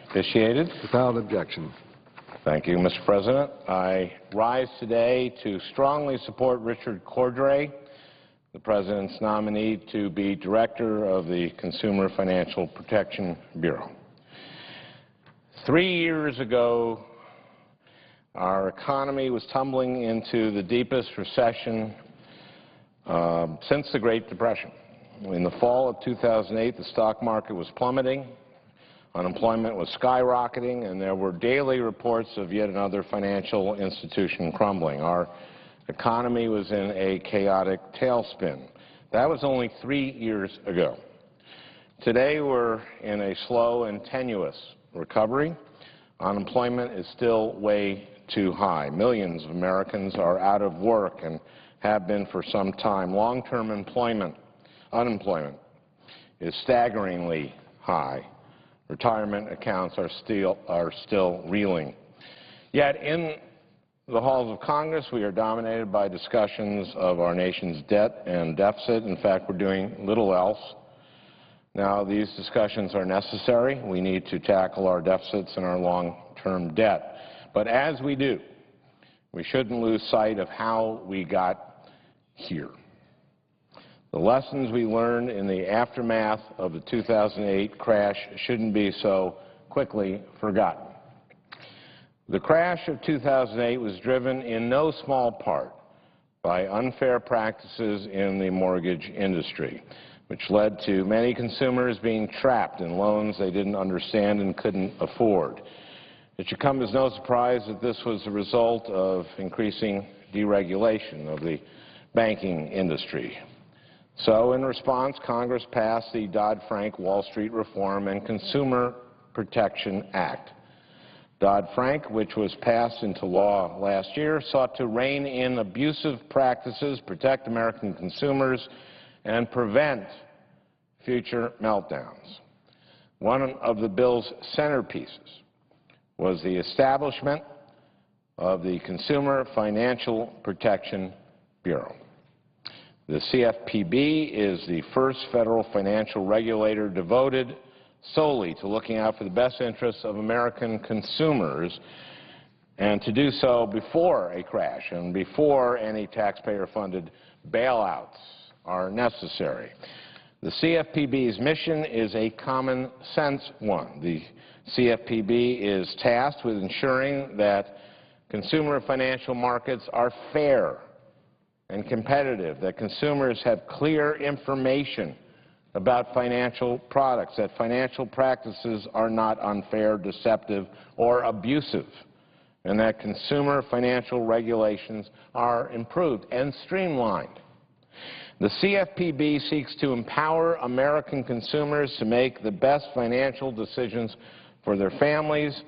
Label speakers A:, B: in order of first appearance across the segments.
A: Officiated.
B: Without objection.
A: Thank you, Mr. President. I rise today to strongly support Richard Cordray, the President's nominee to be Director of the Consumer Financial Protection Bureau. 3 years ago, our economy was tumbling into the deepest recession since the Great Depression. In the fall of 2008, the stock market was plummeting, unemployment was skyrocketing, and there were daily reports of yet another financial institution crumbling. Our economy was in a chaotic tailspin. That was only 3 years ago. Today, we're in a slow and tenuous recovery. Unemployment is still way too high. Millions of Americans are out of work and have been for some time. Long-term unemployment is staggeringly high. Retirement accounts are still reeling. Yet in the halls of Congress, we are dominated by discussions of our nation's debt and deficit. In fact, we're doing little else. Now, these discussions are necessary. We need to tackle our deficits and our long-term debt. But as we do, we shouldn't lose sight of how we got here. The lessons we learned in the aftermath of the 2008 crash shouldn't be so quickly forgotten. The crash of 2008 was driven in no small part by unfair practices in the mortgage industry, which led to many consumers being trapped in loans they didn't understand and couldn't afford. It should come as no surprise that this was a result of increasing deregulation of the banking industry. So, in response, Congress passed the Dodd-Frank Wall Street Reform and Consumer Protection Act. Dodd-Frank, which was passed into law last year, sought to rein in abusive practices, protect American consumers, and prevent future meltdowns. One of the bill's centerpieces was the establishment of the Consumer Financial Protection Bureau. The CFPB is the first federal financial regulator devoted solely to looking out for the best interests of American consumers, and to do so before a crash and before any taxpayer-funded bailouts are necessary. The CFPB's mission is a common-sense one. The CFPB is tasked with ensuring that consumer financial markets are fair and competitive, that consumers have clear information about financial products, that financial practices are not unfair, deceptive, or abusive, and that consumer financial regulations are improved and streamlined. The CFPB seeks to empower American consumers to make the best financial decisions for their families,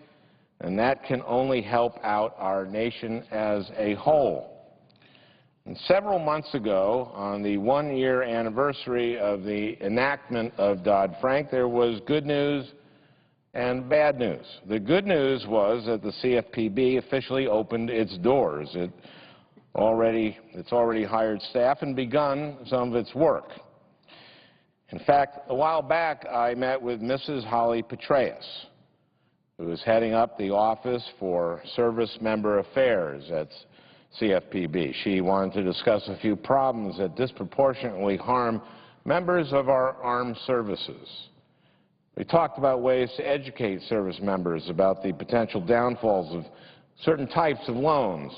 A: and that can only help out our nation as a whole. And several months ago, on the one-year anniversary of the enactment of Dodd-Frank, there was good news and bad news. The good news was that the CFPB officially opened its doors. It's already hired staff and begun some of its work. In fact, a while back, I met with Mrs. Holly Petraeus, who is heading up the Office for Service Member Affairs at CFPB. She wanted to discuss a few problems that disproportionately harm members of our armed services. We talked about ways to educate service members about the potential downfalls of certain types of loans.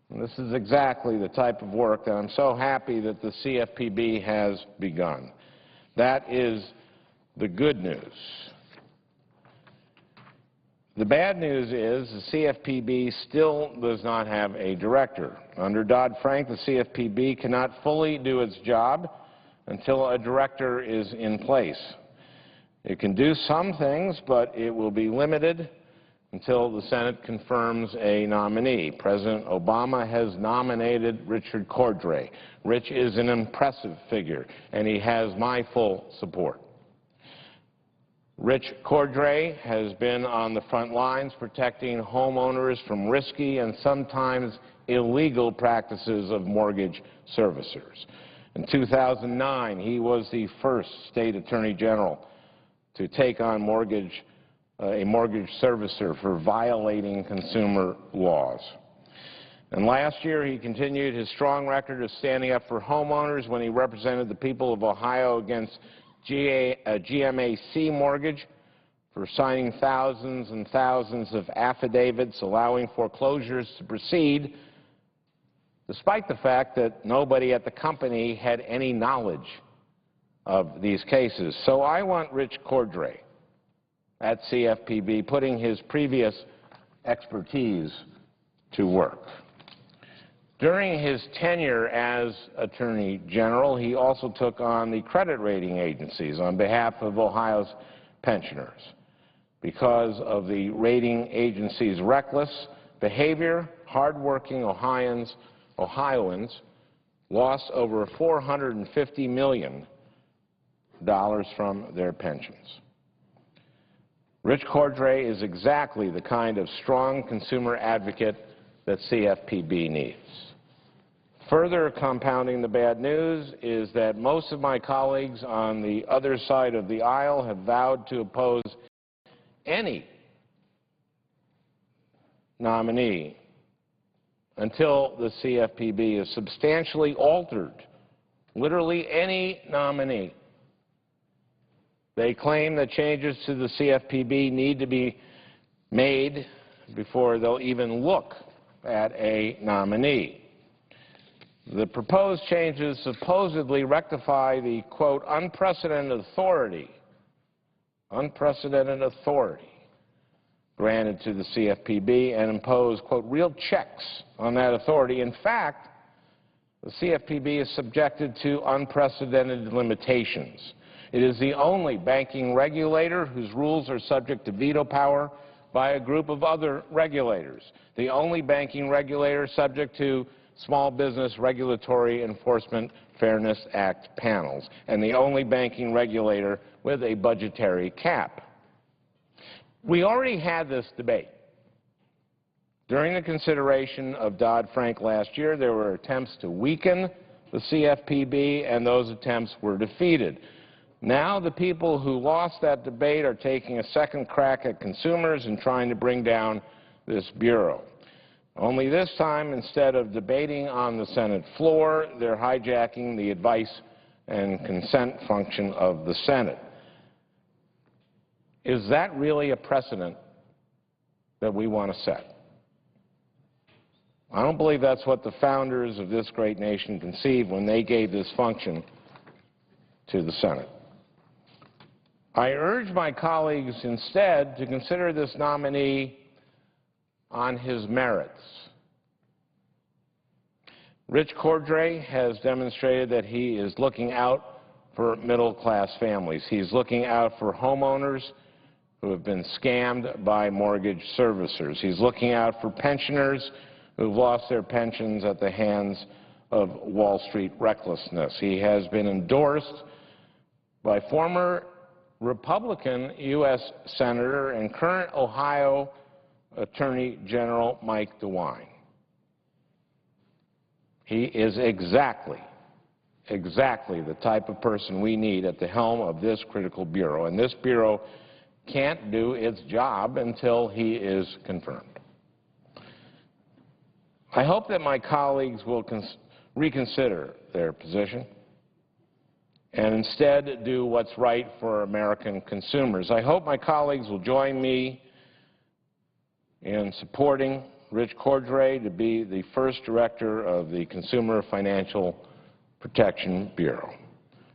A: And this is exactly the type of work that I'm so happy that the CFPB has begun. That is the good news. The bad news is the CFPB still does not have a director. Under Dodd-Frank, the CFPB cannot fully do its job until a director is in place. It can do some things, but it will be limited until the Senate confirms a nominee. President Obama has nominated Richard Cordray. Rich is an impressive figure, and he has my full support. Rich Cordray has been on the front lines protecting homeowners from risky and sometimes illegal practices of mortgage servicers. In 2009, he was the first state attorney general to take on mortgage a mortgage servicer for violating consumer laws. And last year, he continued his strong record of standing up for homeowners when he represented the people of Ohio against GMAC Mortgage for signing thousands and thousands of affidavits allowing foreclosures to proceed, despite the fact that nobody at the company had any knowledge of these cases. So I want Rich Cordray at CFPB putting his previous expertise to work. During his tenure as Attorney General, he also took on the credit rating agencies on behalf of Ohio's pensioners. Because of the rating agencies' reckless behavior, hardworking Ohioans lost over $450 million from their pensions. Rich Cordray is exactly the kind of strong consumer advocate that CFPB needs. Further compounding the bad news is that most of my colleagues on the other side of the aisle have vowed to oppose any nominee until the CFPB is substantially altered, literally any nominee. They claim that changes to the CFPB need to be made before they'll even look at a nominee. The proposed changes supposedly rectify the, quote, unprecedented authority granted to the CFPB and impose, quote, real checks on that authority. In fact, the CFPB is subjected to unprecedented limitations. It is the only banking regulator whose rules are subject to veto power by a group of other regulators, the only banking regulator subject to Small Business Regulatory Enforcement Fairness Act panels, and the only banking regulator with a budgetary cap. We already had this debate. During the consideration of Dodd-Frank last year, there were attempts to weaken the CFPB, and those attempts were defeated. Now the people who lost that debate are taking a second crack at consumers and trying to bring down this bureau. Only this time, instead of debating on the Senate floor, they're hijacking the advice and consent function of the Senate. Is that really a precedent that we want to set? I don't believe that's what the founders of this great nation conceived when they gave this function to the Senate. I urge my colleagues instead to consider this nominee on his merits. Rich Cordray has demonstrated that he is looking out for middle-class families. He's looking out for homeowners who have been scammed by mortgage servicers. He's looking out for pensioners who've lost their pensions at the hands of Wall Street recklessness. He has been endorsed by former Republican U.S. Senator and current Ohio Attorney General Mike DeWine. He is exactly the type of person we need at the helm of this critical bureau, and this bureau can't do its job until he is confirmed. I hope that my colleagues will reconsider their position and instead do what's right for American consumers. I hope my colleagues will join me in supporting Rich Cordray to be the first director of the Consumer Financial Protection Bureau.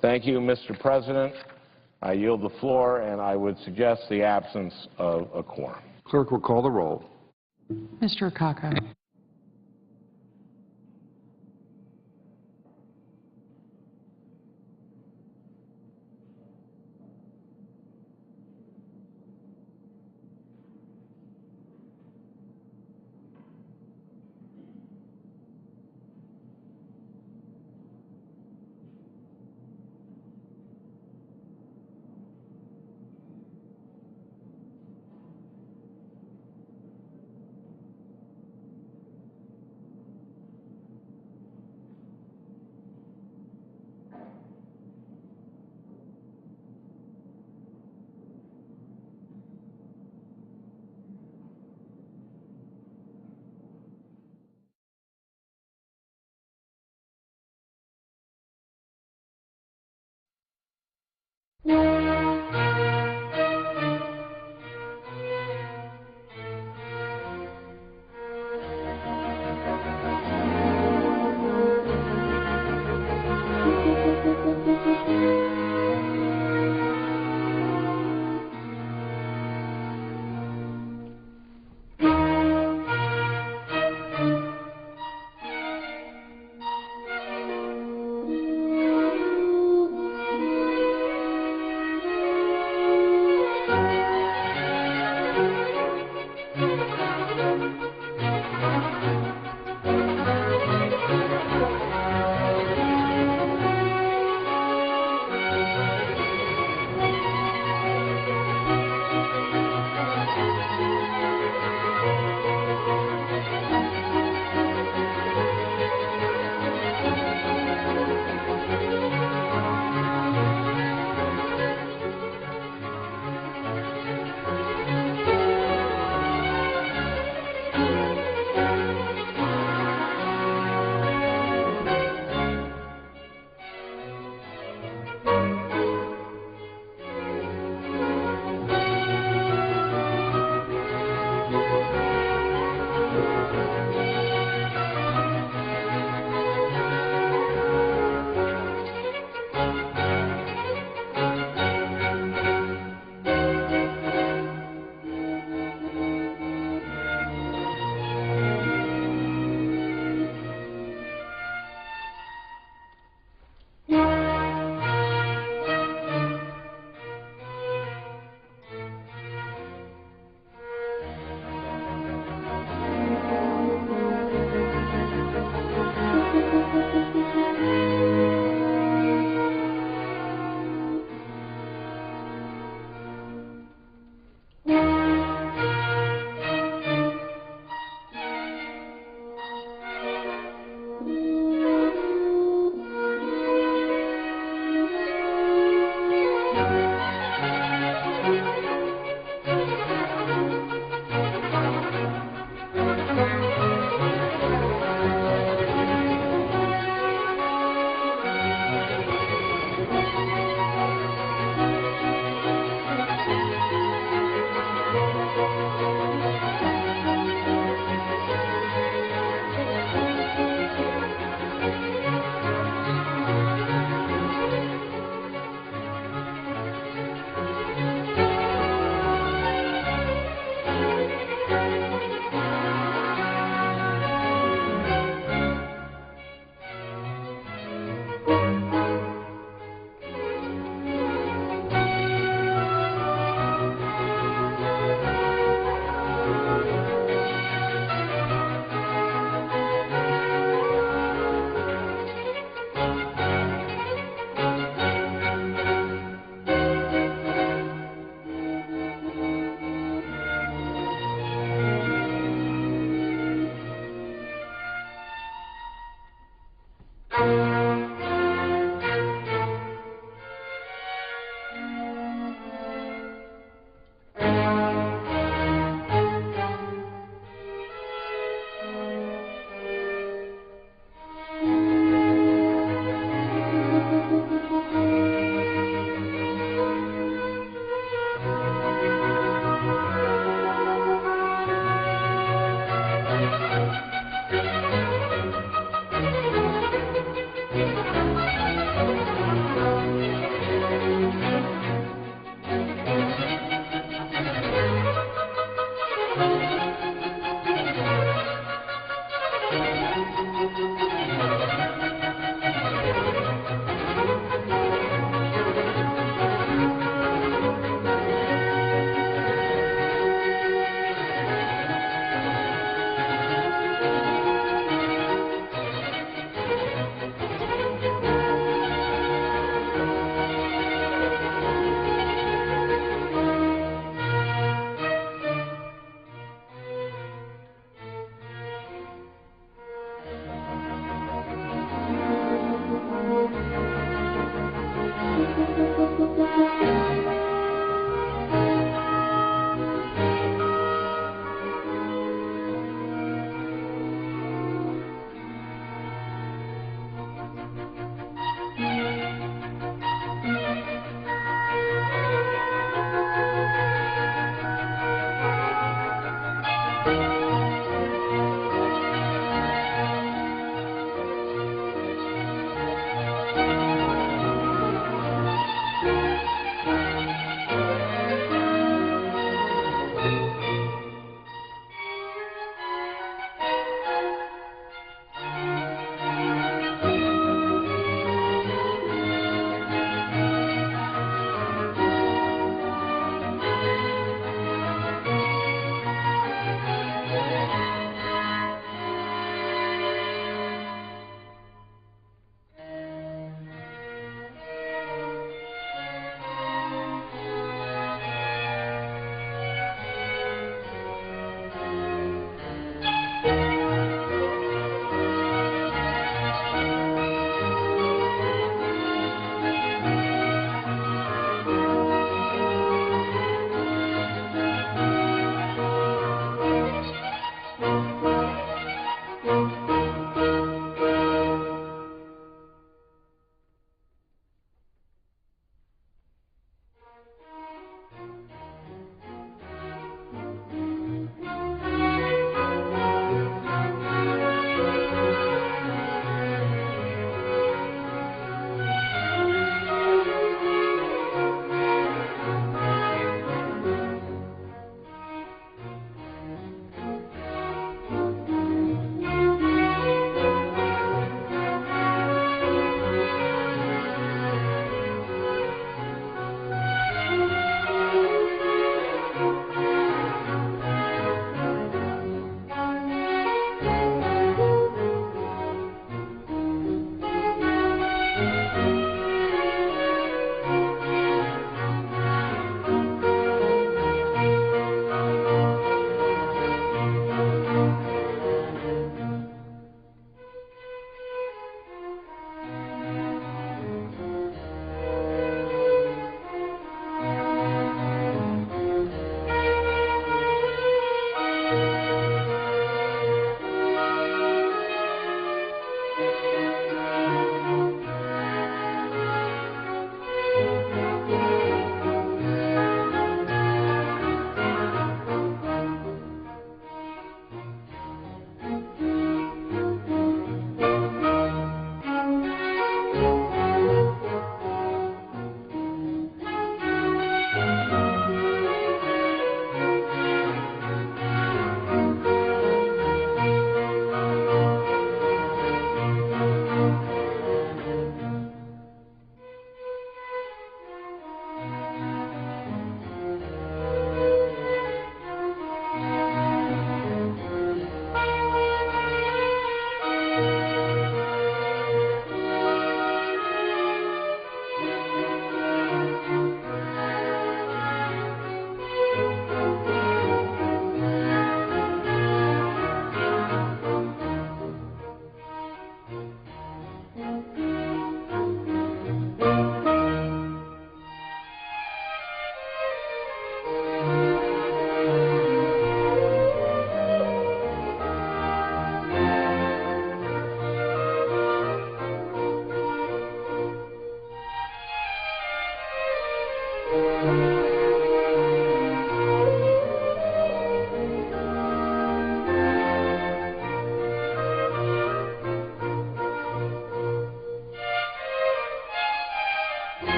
A: Thank you, Mr. President. I yield the floor, and I would suggest the absence of a quorum.
B: Clerk will call the roll.
C: Mr. Akaka.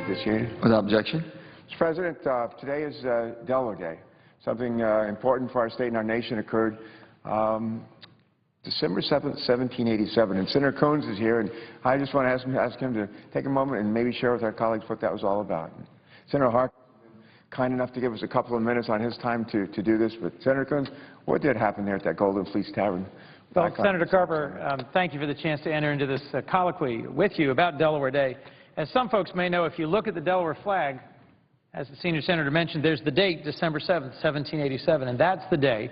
B: This year.
D: Without objection.
B: Mr. President, today is Delaware Day. Something important for our state and our nation occurred December 7th, 1787. And Senator Coons is here, and I just want to ask him to take a moment and maybe share with our colleagues what that was all about. Senator Harkin was kind enough to give us a couple of minutes on his time to do this. But Senator Coons, what did happen there at that Golden Fleece Tavern?
E: Well, Senator Carver, thank you for the chance to enter into this colloquy with you about Delaware Day. As some folks may know, if you look at the Delaware flag, as the senior senator mentioned, there's the date, December 7th, 1787, and that's the day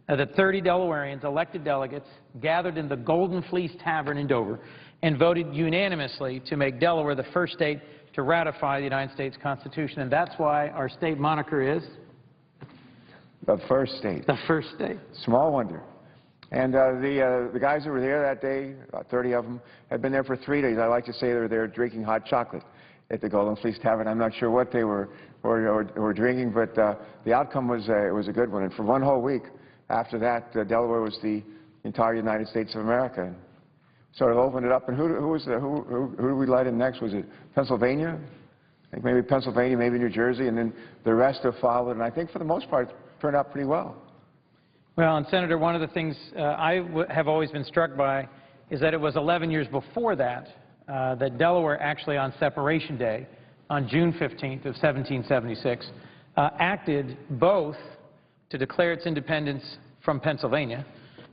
E: that 30 Delawareans, elected delegates, gathered in the Golden Fleece Tavern in Dover and voted unanimously to make Delaware the first state to ratify the United States Constitution, and that's why our state moniker is?
B: The first state.
E: The first state.
B: Small wonder. And the guys that were there that day, about 30 of them, had been there for 3 days. I like to say they were there drinking hot chocolate at the Golden Fleece Tavern. I'm not sure what they were drinking, but the outcome was a good one. And for one whole week after that, Delaware was the entire United States of America. And sort of opened it up. And who did we let in next? Was it Pennsylvania? I think maybe Pennsylvania, maybe New Jersey, and then the rest have followed. And I think for the most part, it turned out pretty well.
E: Well, and Senator, one of the things I have always been struck by is that it was 11 years before that that Delaware actually on Separation Day, on June 15th of 1776, acted both to declare its independence from Pennsylvania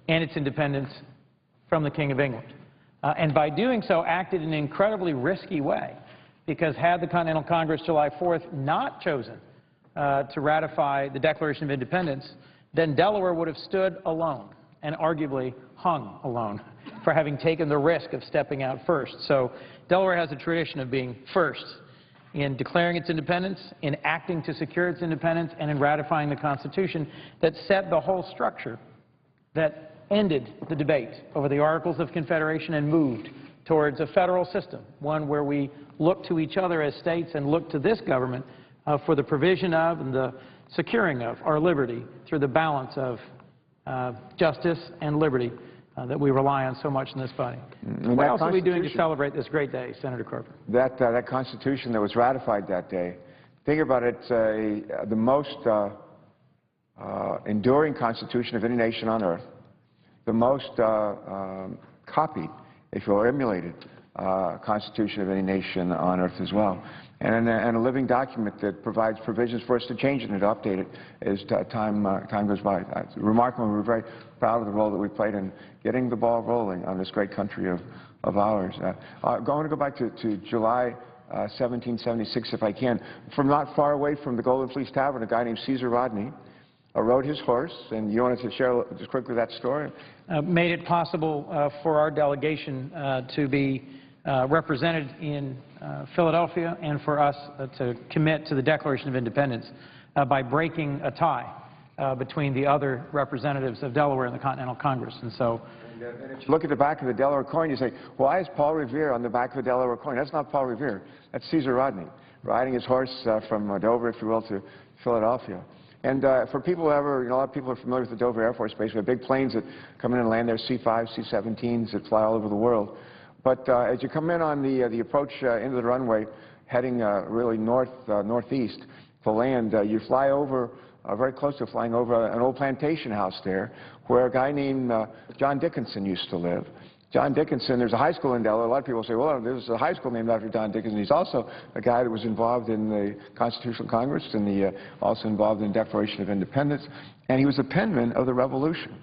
E: and its independence from the King of England. And by doing so, acted in an incredibly risky way, because had the Continental Congress July 4th not chosen to ratify the Declaration of Independence, then Delaware would have stood alone and arguably hung alone for having taken the risk of stepping out first. So Delaware has a tradition of being first in declaring its independence, in acting to secure its independence, and in ratifying the Constitution that set the whole structure that ended the debate over the Articles of Confederation and moved towards a federal system, one where we look to each other as states and look to this government for the provision of and the securing of our liberty through the balance of justice and liberty that we rely on so much in this body. What else are we doing to celebrate this great day, Senator Carper?
B: That Constitution that was ratified that day, think about it, the most enduring Constitution of any nation on earth, the most copied, if you will, emulated Constitution of any nation on earth as well. And a living document that provides provisions for us to change it and to update it as time goes by. It's remarkable. We're very proud of the role that we played in getting the ball rolling on this great country of ours. I want to go back to July 1776, if I can. From not far away from the Golden Fleece Tavern, a guy named Caesar Rodney rode his horse, and you wanted to share just quickly that story?
E: Made it possible for our delegation to be represented in Philadelphia and for us to commit to the Declaration of Independence by breaking a tie between the other representatives of Delaware in the Continental Congress. And so
B: And if you look at the back of the Delaware coin, you say, why is Paul Revere on the back of the Delaware coin? That's not Paul Revere. That's Caesar Rodney, riding his horse from Dover, if you will, to Philadelphia. And for people who ever, a lot of people are familiar with the Dover Air Force Base. We have big planes that come in and land there, C-5s, C-17s that fly all over the world. But as you come in on the approach into the runway, heading really northeast to land, you fly over, very close to flying over an old plantation house there where a guy named John Dickinson used to live. John Dickinson, there's a high school in Delaware. A lot of people say, well, there's a high school named after John Dickinson. He's also a guy that was involved in the Constitutional Congress and also involved in the Declaration of Independence. And he was the penman of the Revolution.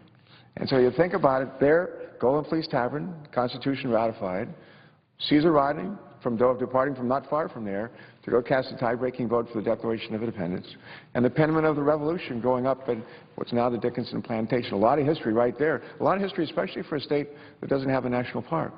B: And so you think about it there, Golden Fleece Tavern, Constitution ratified, Caesar Rodney departing from not far from there to go cast a tie-breaking vote for the Declaration of Independence, and the penman of the Revolution going up in what's now the Dickinson Plantation. A lot of history right there. A lot of history, especially for a state that doesn't have a national park.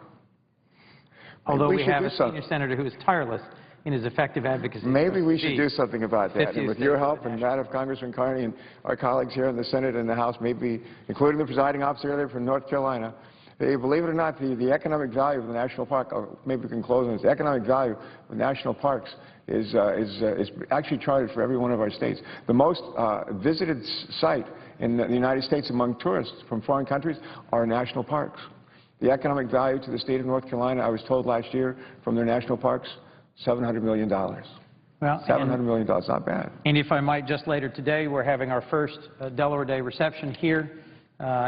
E: Although we have a senior senator who is tireless in his effective advocacy.
B: Maybe we should do something about that. And with your help and that of Congressman Carney and our colleagues here in the Senate and the House, maybe including the presiding officer there from North Carolina, believe it or not, the economic value of the national park, or maybe we can close on this, the economic value of national parks is actually charted for every one of our states. The most visited site in the United States among tourists from foreign countries are national parks. The economic value to the state of North Carolina, I was told last year, from their national parks, $700 million. Well, $700 million, not bad.
E: And if I might, just later today, we're having our first Delaware Day reception here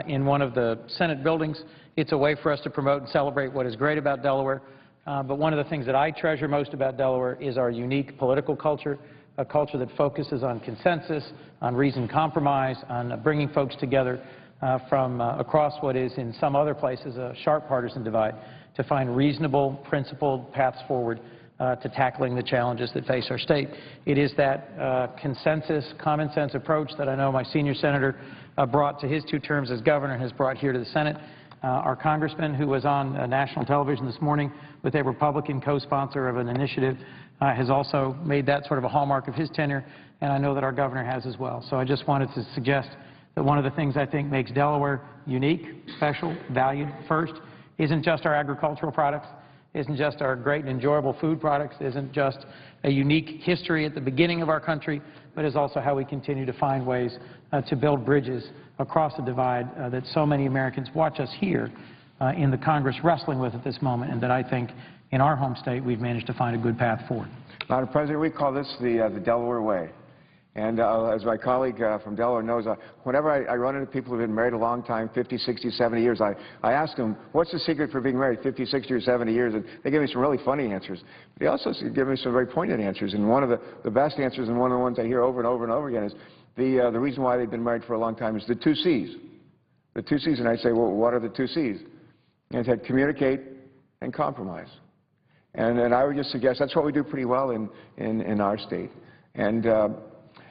E: in one of the Senate buildings. It's a way for us to promote and celebrate what is great about Delaware. But one of the things that I treasure most about Delaware is our unique political culture, a culture that focuses on consensus, on reasoned compromise, on bringing folks together from across what is in some other places a sharp partisan divide to find reasonable, principled paths forward to tackling the challenges that face our state. It is that consensus, common sense approach that I know my senior senator brought to his 2 terms as governor and has brought here to the Senate. Our congressman, who was on national television this morning with a Republican co-sponsor of an initiative, has also made that sort of a hallmark of his tenure, and I know that our governor has as well. So I just wanted to suggest that one of the things I think makes Delaware unique, special, valued first, isn't just our agricultural products, isn't just our great and enjoyable food products, isn't just a unique history at the beginning of our country, but is also how we continue to find ways to build bridges across the divide that so many Americans watch us here in the Congress wrestling with at this moment, and that I think in our home state we've managed to find a good path forward.
B: Madam President, we call this the Delaware way. And as my colleague from Delaware knows, whenever I run into people who have been married a long time, 50, 60, 70 years, I ask them, what's the secret for being married 50, 60, or 70 years? And they give me some really funny answers. But they also give me some very poignant answers. And one of the best answers, and one of the ones I hear over and over and over again, is the reason why they've been married for a long time is the 2 C's. The 2 C's. And I say, well, what are the 2 C's? And I said, communicate and compromise. And I would just suggest that's what we do pretty well in our state. And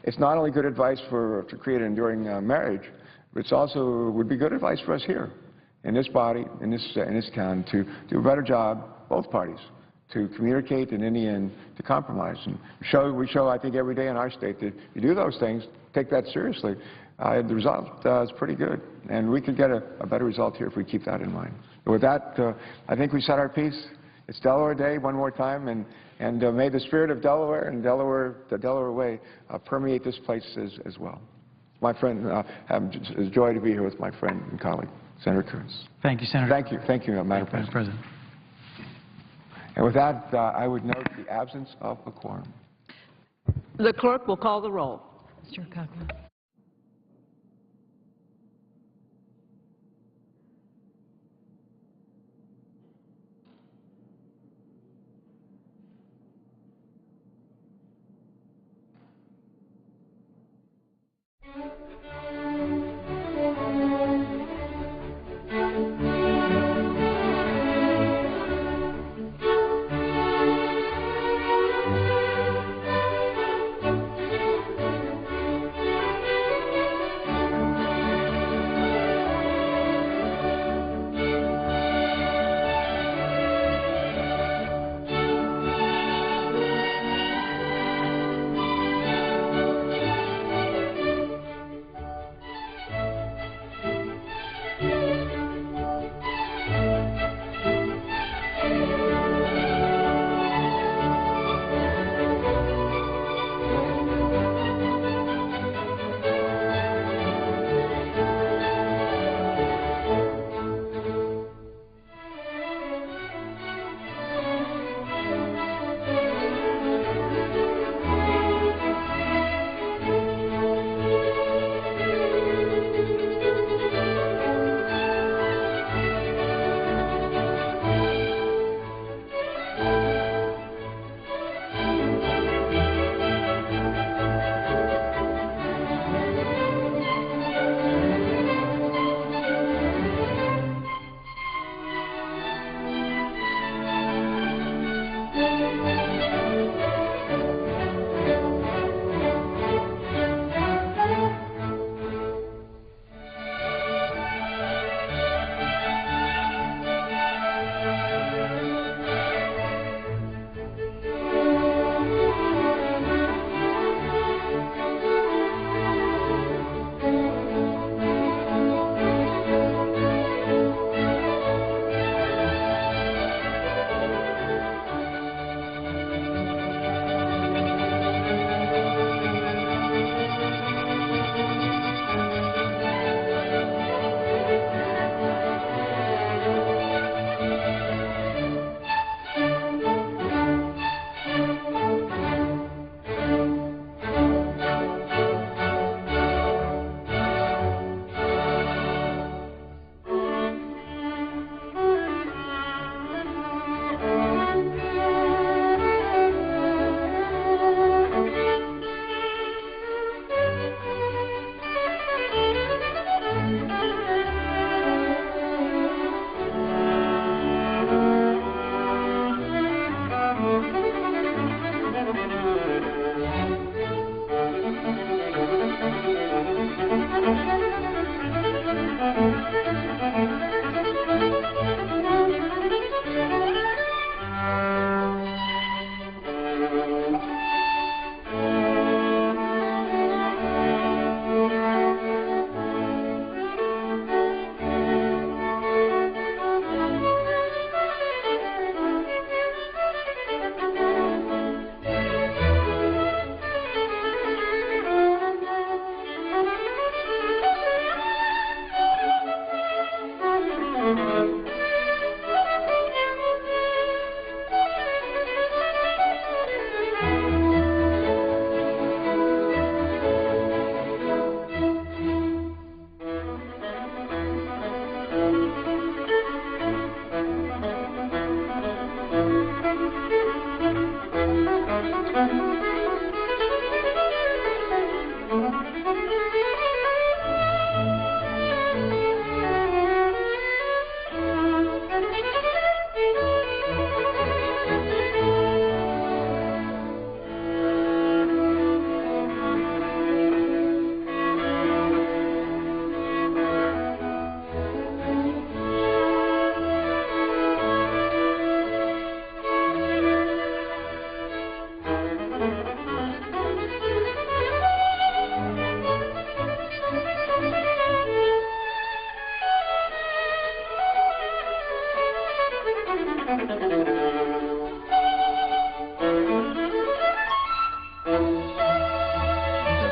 B: it's not only good advice to create an enduring marriage, but it's also would be good advice for us here in this body, in this town, to do a better job, both parties, to communicate and in the end to compromise. And we show, I think, every day in our state that if you do those things, take that seriously, the result is pretty good. And we could get a better result here if we keep that in mind. But with that, I think we said our piece. It's Delaware Day one more time, and may the spirit of Delaware and the Delaware way permeate this place as well. My friend, it's a joy to be here with my friend and colleague, Senator Coons.
E: Thank you, Senator.
B: Thank you. Thank you, Madam President. And with that, I would note the absence of a quorum.
D: The clerk will call the roll.
C: Mr. Akaka.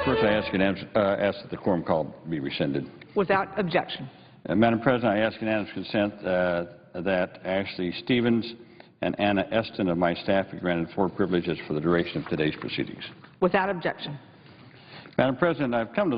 F: First, I ask that the quorum call be rescinded.
D: Without objection.
F: Madam President, I ask unanimous consent that Ashley Stevens and Anna Eston of my staff be granted floor privileges for the duration of today's proceedings.
D: Without objection.
F: Madam President, I've come to